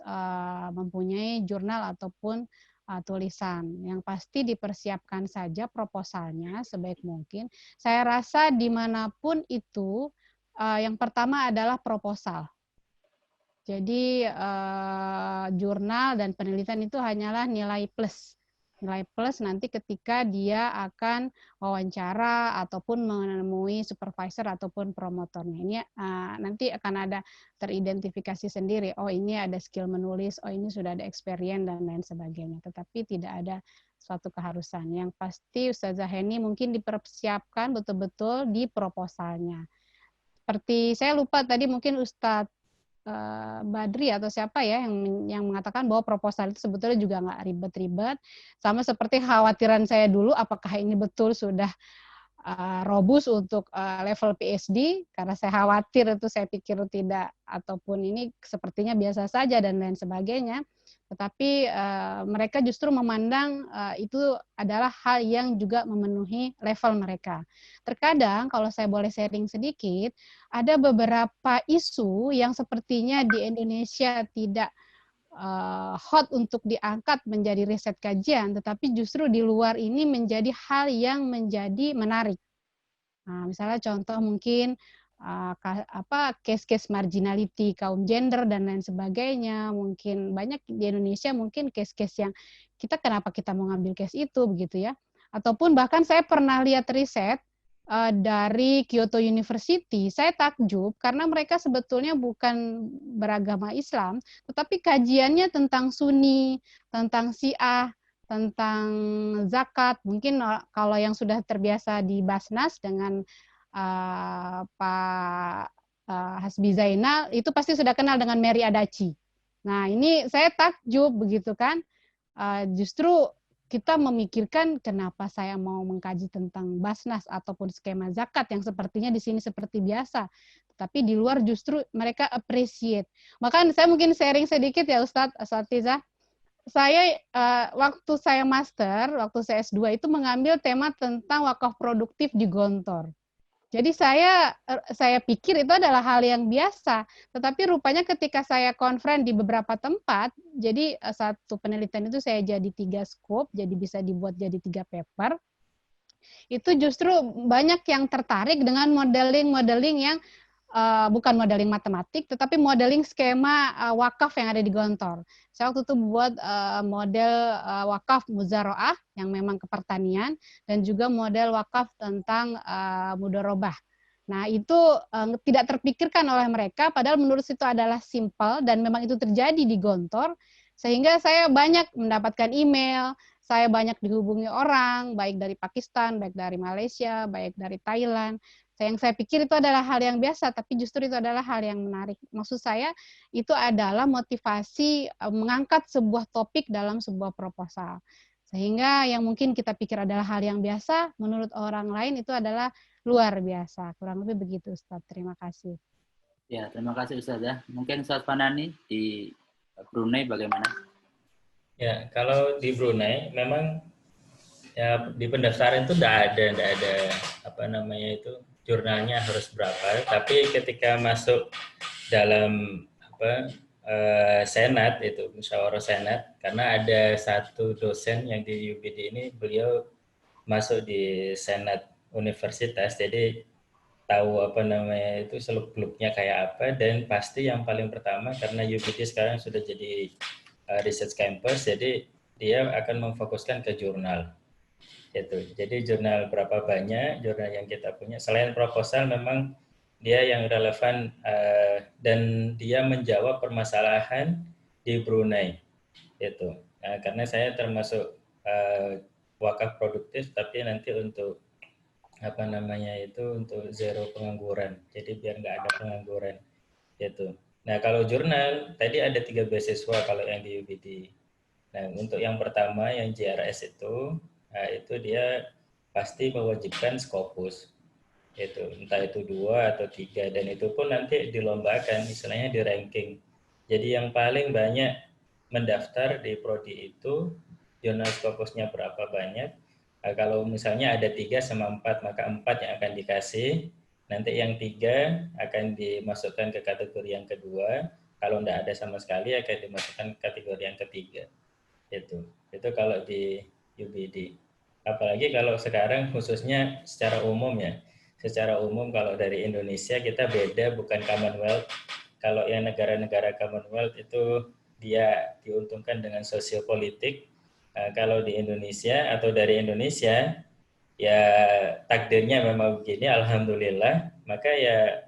mempunyai jurnal ataupun tulisan. Yang pasti dipersiapkan saja proposalnya sebaik mungkin. Saya rasa dimanapun itu yang pertama adalah proposal. Jadi jurnal dan penelitian itu hanyalah nilai plus. Nilai plus nanti ketika dia akan wawancara ataupun menemui supervisor ataupun promotornya. Ini nanti akan ada teridentifikasi sendiri. Oh, ini ada skill menulis, oh ini sudah ada experience dan lain sebagainya. Tetapi tidak ada suatu keharusan. Yang pasti Ustazah Heni mungkin dipersiapkan betul-betul di proposalnya. Seperti saya lupa tadi mungkin Ustadz Badri atau siapa ya yang mengatakan bahwa proposal itu sebetulnya juga nggak ribet-ribet, sama seperti khawatiran saya dulu apakah ini betul sudah robust untuk level PhD, karena saya khawatir itu saya pikir tidak, ataupun ini sepertinya biasa saja dan lain sebagainya. Tetapi mereka justru memandang itu adalah hal yang juga memenuhi level mereka. Terkadang kalau saya boleh sharing sedikit, ada beberapa isu yang sepertinya di Indonesia tidak hot untuk diangkat menjadi riset kajian, tetapi justru di luar ini menjadi hal yang menjadi menarik. Nah, misalnya contoh mungkin case-case marginality kaum gender dan lain sebagainya, mungkin banyak di Indonesia mungkin case-case yang kenapa kita mau ngambil case itu begitu ya, ataupun bahkan saya pernah lihat riset dari Kyoto University, saya takjub karena mereka sebetulnya bukan beragama Islam, tetapi kajiannya tentang Sunni, tentang Syiah, tentang zakat. Mungkin kalau yang sudah terbiasa di Basnas dengan Pak Hasbi Zainal, itu pasti sudah kenal dengan Mary Adachi. Nah, ini saya takjub begitu kan. Justru kita memikirkan kenapa saya mau mengkaji tentang Basnas ataupun skema zakat yang sepertinya di sini seperti biasa. Tapi di luar justru mereka appreciate. Maka saya mungkin sharing sedikit ya Ustadz Asatidzah. waktu saya master, waktu saya S2 itu mengambil tema tentang wakaf produktif di Gontor. Jadi saya pikir itu adalah hal yang biasa, tetapi rupanya ketika saya konferen di beberapa tempat, jadi satu penelitian itu saya jadi 3 scope, jadi bisa dibuat jadi 3 paper, itu justru banyak yang tertarik dengan modeling yang bukan modeling matematik, tetapi modeling skema wakaf yang ada di Gontor. Saya waktu itu buat model wakaf muzaroah yang memang kepertanian, dan juga model wakaf tentang mudorobah. Nah, itu tidak terpikirkan oleh mereka, padahal menurut itu adalah simple, dan memang itu terjadi di Gontor, sehingga saya banyak mendapatkan email, saya banyak dihubungi orang, baik dari Pakistan, baik dari Malaysia, baik dari Thailand. Yang saya pikir itu adalah hal yang biasa, tapi justru itu adalah hal yang menarik. Maksud saya, itu adalah motivasi mengangkat sebuah topik dalam sebuah proposal. Sehingga yang mungkin kita pikir adalah hal yang biasa, menurut orang lain itu adalah luar biasa. Kurang lebih begitu, Ustaz. Terima kasih. Ya, terima kasih Ustaz ya. Mungkin Ustaz Panani di Brunei bagaimana? Ya, kalau di Brunei memang ya di pendaftaran itu tidak ada apa namanya itu jurnalnya harus berapa, tapi ketika masuk dalam senat itu musyawarah senat, karena ada satu dosen yang di UBD ini, beliau masuk di senat universitas, jadi tahu apa namanya itu seluk-beluknya kayak apa, dan pasti yang paling pertama karena UBD sekarang sudah jadi research campus, jadi dia akan memfokuskan ke jurnal. Itu. Jadi jurnal berapa banyak, jurnal yang kita punya. Selain proposal, memang dia yang relevan dan dia menjawab permasalahan di Brunei. Itu. Karena saya termasuk wakaf produktif, tapi nanti untuk apa namanya itu untuk zero pengangguran. Jadi biar nggak ada pengangguran. Itu. Nah kalau jurnal tadi ada 3 beasiswa kalau yang di UBD. Nah untuk yang pertama yang JRS itu dia pasti mewajibkan Scopus, itu entah itu 2 atau 3, dan itu pun nanti dilombakan, istilahnya di ranking. Jadi yang paling banyak mendaftar di prodi itu jurnal Scopusnya berapa banyak. Kalau misalnya ada 3 sama 4, maka 4 yang akan dikasih. Nanti yang 3 akan dimasukkan ke kategori yang kedua. Kalau tidak ada sama sekali akan dimasukkan ke kategori yang ketiga. Itu kalau di UBD. Apalagi kalau sekarang khususnya secara umum ya. Secara umum kalau dari Indonesia kita beda, bukan Commonwealth. Kalau yang negara-negara Commonwealth itu dia diuntungkan dengan sosiopolitik. Kalau di Indonesia atau dari Indonesia ya takdirnya memang begini, alhamdulillah. Maka ya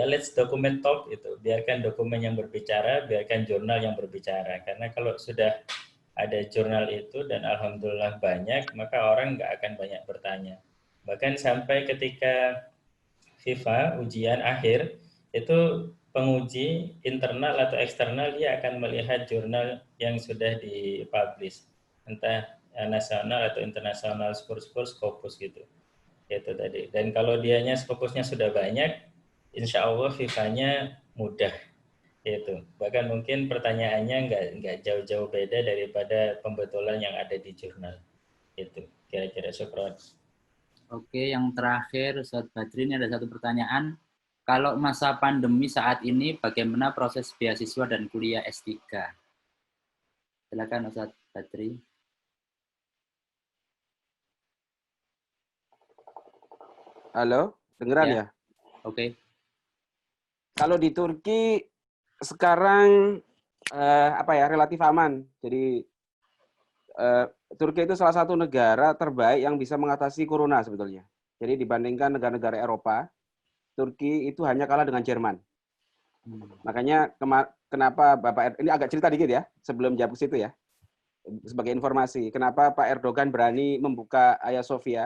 let's document talk itu. Biarkan dokumen yang berbicara, biarkan jurnal yang berbicara. Karena kalau sudah ada jurnal itu dan alhamdulillah banyak, maka orang nggak akan banyak bertanya. Bahkan sampai ketika FIFA ujian akhir, itu penguji internal atau eksternal dia akan melihat jurnal yang sudah dipublish, entah nasional atau internasional, Scopus gitu. Itu tadi. Dan kalau dianya Scopusnya sudah banyak, insya Allah FIFA-nya mudah. Itu. Bahkan mungkin pertanyaannya nggak jauh-jauh beda daripada pembetulan yang ada di jurnal. Itu kira-kira. Syukron. Oke, yang terakhir Ustaz Badri, ini ada satu pertanyaan. Kalau masa pandemi saat ini, bagaimana proses beasiswa dan kuliah S3? Silakan Ustaz Badri. Halo, dengeran ya? Oke. Kalau di Turki sekarang relatif aman. Jadi Turki itu salah satu negara terbaik yang bisa mengatasi corona sebetulnya. Jadi dibandingkan negara-negara Eropa, Turki itu hanya kalah dengan Jerman. Makanya kenapa Bapak, ini agak cerita dikit ya sebelum jawab ke situ ya, sebagai informasi. Kenapa Pak Erdogan berani membuka Hagia Sophia,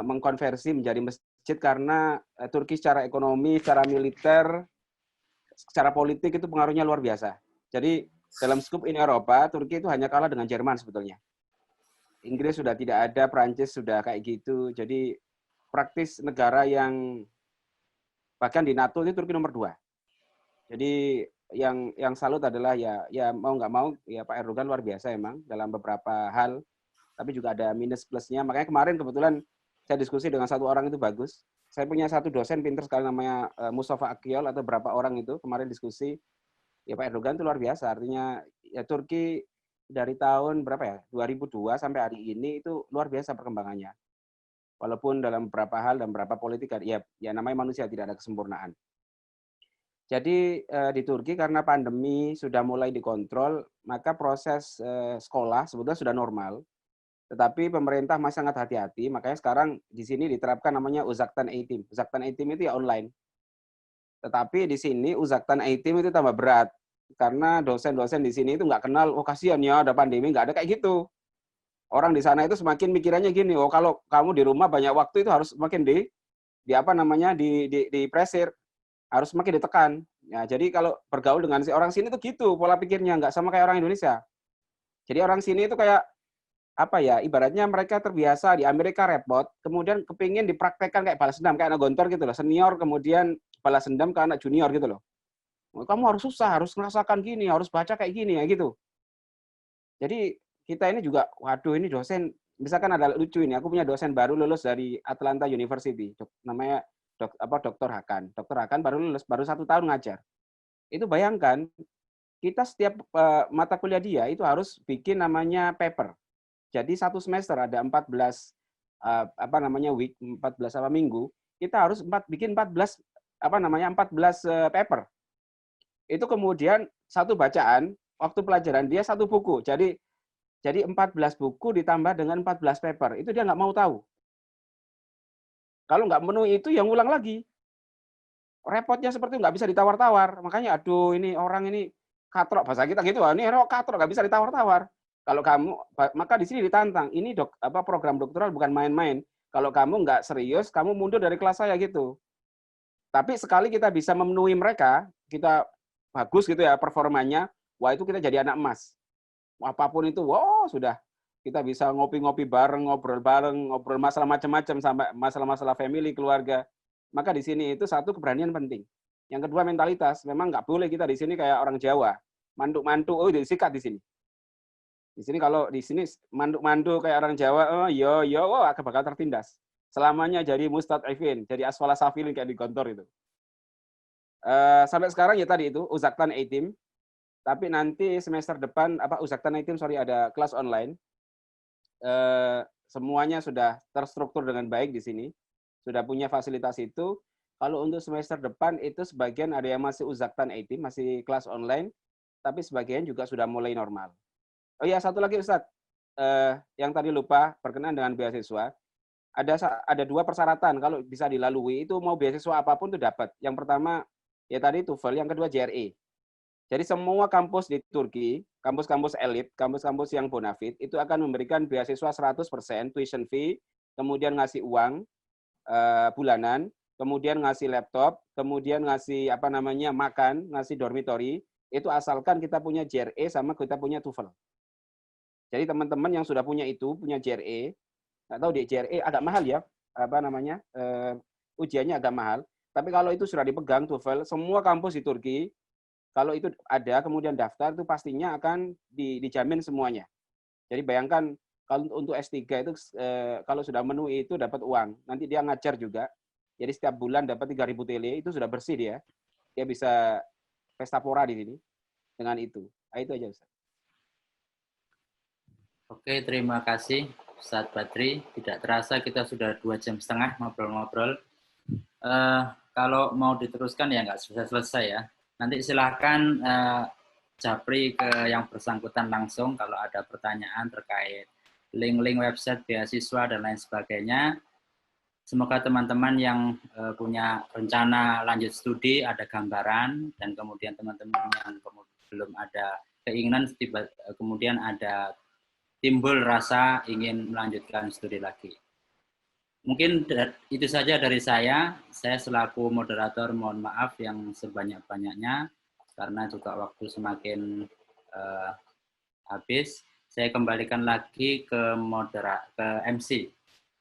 mengkonversi menjadi masjid, karena Turki secara ekonomi, secara militer, secara politik itu pengaruhnya luar biasa. Jadi dalam skup ini Eropa, Turki itu hanya kalah dengan Jerman sebetulnya. Inggris sudah tidak ada, Prancis sudah kayak gitu. Jadi praktis negara yang bahkan di NATO itu Turki nomor 2. Jadi yang salut adalah ya mau nggak mau ya Pak Erdogan luar biasa emang dalam beberapa hal, tapi juga ada minus plusnya. Makanya kemarin kebetulan saya diskusi dengan satu orang itu bagus. Saya punya satu dosen pinter sekali namanya Mustafa Akyol atau berapa orang itu kemarin diskusi. Ya Pak Erdogan itu luar biasa. Artinya ya Turki dari tahun berapa ya 2002 sampai hari ini itu luar biasa perkembangannya. Walaupun dalam beberapa hal dan beberapa politik ya namanya manusia tidak ada kesempurnaan. Jadi di Turki karena pandemi sudah mulai dikontrol, maka proses sekolah sebetulnya sudah normal. Tetapi pemerintah masih sangat hati-hati, makanya sekarang di sini diterapkan namanya Uzaktan Eğitim. Uzaktan Eğitim itu ya online. Tetapi di sini Uzaktan Eğitim itu tambah berat. Karena dosen-dosen di sini itu nggak kenal, oh kasihan ya ada pandemi, nggak ada kayak gitu. Orang di sana itu semakin mikirannya gini, oh kalau kamu di rumah banyak waktu itu harus semakin dipresir, harus semakin ditekan. Ya, jadi kalau bergaul dengan orang sini itu gitu pola pikirnya, nggak sama kayak orang Indonesia. Jadi orang sini itu kayak apa ya, ibaratnya mereka terbiasa di Amerika repot, kemudian kepingin dipraktekkan kayak balas dendam, kayak anak gontor gitu loh, senior kemudian balas dendam ke anak junior gitu loh. Kamu harus susah, harus merasakan gini, harus baca kayak gini ya gitu. Jadi kita ini juga, waduh ini dosen, misalkan ada lucu ini, aku punya dosen baru lulus dari Atlanta University, namanya Dr. Hakan. Dr. Hakan baru lulus, baru 1 tahun ngajar. Itu bayangkan, kita setiap mata kuliah dia itu harus bikin namanya paper. Jadi 1 semester ada 14 week, 14 minggu, kita harus bikin 14 paper. Itu kemudian 1 bacaan, waktu pelajaran dia 1 buku. Jadi 14 buku ditambah dengan 14 paper. Itu dia nggak mau tahu. Kalau nggak memenuhi itu, ya ngulang lagi. Repotnya seperti nggak bisa ditawar-tawar. Makanya, aduh ini orang ini katrok, bahasa kita gitu, ini orang katrok, nggak bisa ditawar-tawar. Kalau kamu, maka di sini ditantang, ini program doktoral bukan main-main. Kalau kamu nggak serius, kamu mundur dari kelas saya gitu. Tapi sekali kita bisa memenuhi mereka, kita bagus gitu ya performanya, wah itu kita jadi anak emas. Apapun itu, wow sudah. Kita bisa ngopi-ngopi bareng, ngobrol bareng, ngobrol masalah macam-macam, sampai masalah-masalah family, keluarga. Maka di sini itu satu keberanian penting. Yang kedua mentalitas, memang nggak boleh kita di sini kayak orang Jawa. Mantuk-mantuk, oh disikat di sini. Di sini kalau di sini mandu-mandu kayak orang Jawa, oh akan bakal tertindas. Selamanya jadi mustad'ifin, jadi asfala safilin kayak di kantor itu. Sampai sekarang ya tadi itu Uzaktan Eğitim. Tapi nanti semester depan Uzaktan Eğitim ada kelas online. Semuanya sudah terstruktur dengan baik di sini. Sudah punya fasilitas itu. Kalau untuk semester depan itu sebagian ada yang masih Uzaktan Eğitim, masih kelas online, tapi sebagian juga sudah mulai normal. Oh iya, satu lagi Ustadz, yang tadi lupa berkenaan dengan beasiswa. Ada 2 persyaratan kalau bisa dilalui itu mau beasiswa apapun itu dapat. Yang pertama ya tadi TOEFL, yang kedua JRE. Jadi semua kampus di Turki, kampus-kampus elit, kampus-kampus yang bonafit itu akan memberikan beasiswa 100% tuition fee, kemudian ngasih uang bulanan, kemudian ngasih laptop, kemudian ngasih makan, ngasih dormitory. Itu asalkan kita punya JRE sama kita punya TOEFL. Jadi teman-teman yang sudah punya JRE, nggak tahu di JRE agak mahal ya, ujiannya agak mahal. Tapi kalau itu sudah dipegang TOEFL, semua kampus di Turki, kalau itu ada kemudian daftar itu pastinya akan dijamin semuanya. Jadi bayangkan kalau untuk S3 itu kalau sudah memenuhi itu dapat uang. Nanti dia ngajar juga. Jadi setiap bulan dapat 3.000 TL, itu sudah bersih dia. Dia bisa pesta pora di sini dengan itu. Nah, itu aja Ustaz. Oke, terima kasih Ustadz Badri. Tidak terasa kita sudah 2,5 jam ngobrol-ngobrol. Kalau mau diteruskan ya nggak selesai ya. Nanti silakan japri ke yang bersangkutan langsung kalau ada pertanyaan terkait link-link website beasiswa dan lain sebagainya. Semoga teman-teman yang punya rencana lanjut studi ada gambaran, dan kemudian teman-teman yang belum ada keinginan kemudian ada timbul rasa ingin melanjutkan studi lagi. Mungkin itu saja dari saya. Saya selaku moderator mohon maaf yang sebanyak-banyaknya karena juga waktu semakin habis. Saya kembalikan lagi ke MC,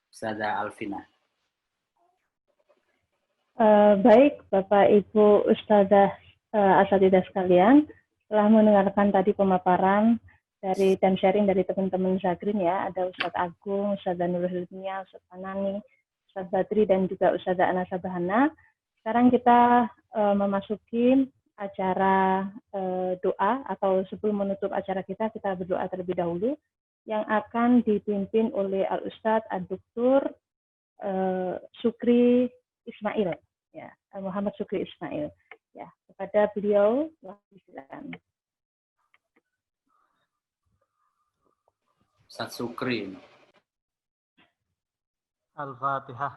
Ustazah Alvina. Baik, Bapak Ibu Ustazah asatidzah sekalian, setelah mendengarkan tadi pemaparan dan sharing dari teman-teman Zakrin ya, ada Ustadz Agung, Ustadzah Nurul Hilmia, Ustadz Anani, Ustadz Badri, dan juga Ustadzah Ana Sabahana. Sekarang kita memasuki acara doa, atau sebelum menutup acara kita berdoa terlebih dahulu, yang akan dipimpin oleh Al-Ustadz Ad-Doktur Sukri Ismail, ya, Muhammad Sukri Ismail. Ya, kepada beliau, silakan. Ustadz Sukri. Al-Fatihah.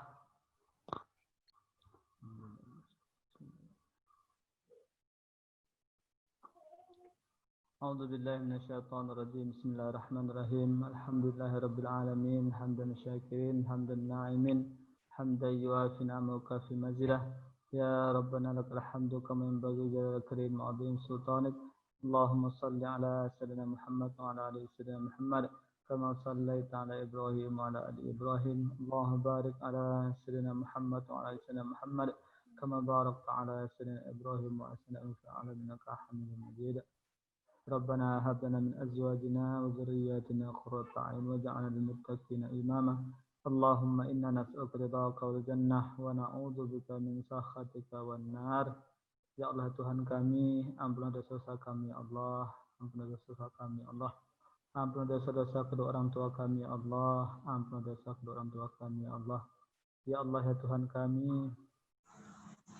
A'udzu billahi minasyaitonir rajim. Bismillahirrahmanirrahim. Alhamdulillahirabbil alamin, hamdan syakirin, hamdan na'imin, hamdan yuafi ni'amahu kafi mazidah. Ya Rabbana lakal hamdu kama yanbaghi jalal karim wa 'azim sultanik. Allahumma shalli ala sayyidina Muhammad wa ala ali sayyidina Muhammad kama shallaita ala Ibrahim wa ala ali Ibrahim. Allahumma barik ala sayyidina Muhammad wa ala ali sayyidina Muhammad kama barakta ala sayyidina Ibrahim wa ala sayyidina Muhammad innaka Hamidum Majid. Rabbana hab lana min azwajina wa dhurriyyatina qurrata a'yun waj'alna lil muttaqina imama. Allahumma inna nas'aluka ridhaka wal jannah wa na'udzubika min sakhatika wan nar. Ya Allah Tuhan kami, ampunilah dosa-dosa kami ya Allah, ampunilah dosa-dosa kami ya Allah. Ampunilah dosa-dosa kedua orang tua kami ya Allah, ampunilah dosa kedua orang tua kami ya Allah. Ya Allah ya Tuhan kami,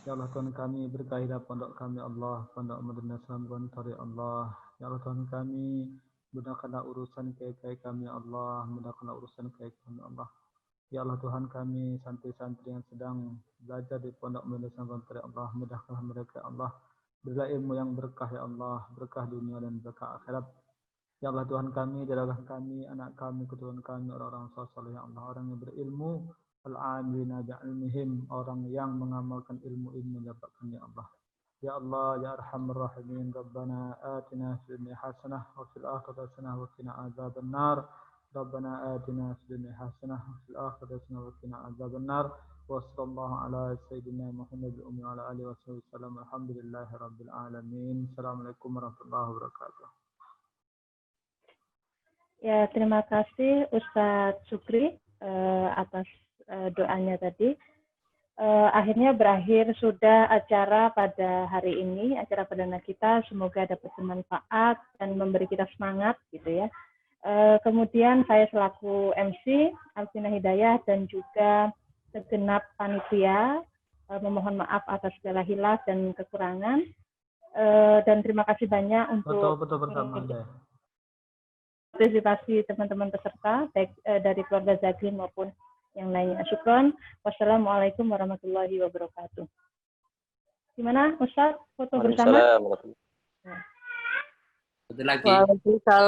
ya Allah Tuhan kami, berkahilah pondok kami ya Allah, pondok Madinah Salam Gontor ya Allah. Ya Allah Tuhan kami, mudahkanlah urusan kiai-kiai kami ya Allah, mudahkanlah urusan kiai kami ya Allah. Ya Allah Tuhan kami, santri-santri yang sedang belajar di Pondok Madinah Gontor ya Allah, mudahkanlah mereka ya Allah. Berilah ilmu yang berkah ya Allah, berkah dunia dan berkah akhirat. Ya Allah Tuhan kami, jadilah kami, anak kami, keturunan kami, orang-orang saleh ya Allah, orang yang berilmu, al-amilina bi'ilmihim, orang yang mengamalkan ilmu-ilmu dapatkan ya Allah. Ya Allah, ya Arhamar Rahimin, Rabbana atina fid dunya hasanah wa fil akhirati hasanah wa qina adzabannar. Rabbana atina fid dunya hasanah wa fil akhirati hasanah wa qina adzabannar. Wa sallallahu ala sayyidina Muhammad wa ala alihi wasallam. Alhamdulillahirabbil alamin. Assalamualaikum warahmatullahi wabarakatuh. Ya, terima kasih Ustadz Sukri atas doanya tadi. Akhirnya berakhir sudah acara pada hari ini, acara perdana kita. Semoga dapat bermanfaat dan memberi kita semangat gitu ya. Kemudian saya selaku MC Alvina Hidayah dan juga segenap panitia memohon maaf atas segala hilaf dan kekurangan. Dan terima kasih banyak untuk partisipasi teman-teman peserta baik dari keluarga Zakrin maupun yang lainnya. Syukron. Wassalamualaikum warahmatullahi wabarakatuh. Gimana Ustaz, foto bersama? Satu lagi. Waalaikumsalam.